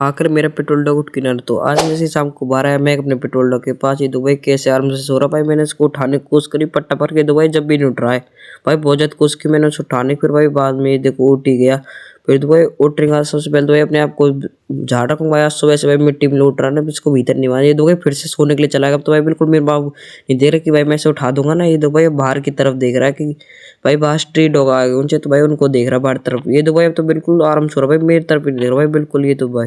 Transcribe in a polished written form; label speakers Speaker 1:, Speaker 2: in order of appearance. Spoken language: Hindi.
Speaker 1: आखिर मेरा पेट्रोल डॉग उठ किनारे तो आज जैसे शाम को 12 है, मैं अपने पेट्रोल डॉग के पास ही तो भाई कैसे आराम से सो रहा भाई। मैंने इसको उठाने की कोशिश करी पट्टा भर के, तो भाई जब भी नहीं उठ रहा है भाई। बहुत ज्यादा कोशिश की मैंने उसे उठाने की, फिर भाई बाद में देखो उठ ही गया। फिर तो भाई उठ रहा, सबसे पहले तो भाई अपने आप को झाड़ रखूँ भाई। आज सुबह से भाई मिट्टी में लौट रहा ना, इसको भीतर नहीं मारा। ये दो भाई फिर से सोने के लिए चला गया। अब तो भाई बिल्कुल मेरे बाबू नहीं देख रहा कि भाई मैं इसे उठा दूंगा ना। ये दो भाई बाहर की तरफ देख रहा है कि भाई बाहर स्ट्रीट डॉग आ गए उनसे, तो भाई उनको देख रहा बाहर तरफ। ये दो भाई अब तो बिल्कुल आराम से हो रहा भाई, मेरी तरफ ही देख रहा भाई बिल्कुल। ये तो भाई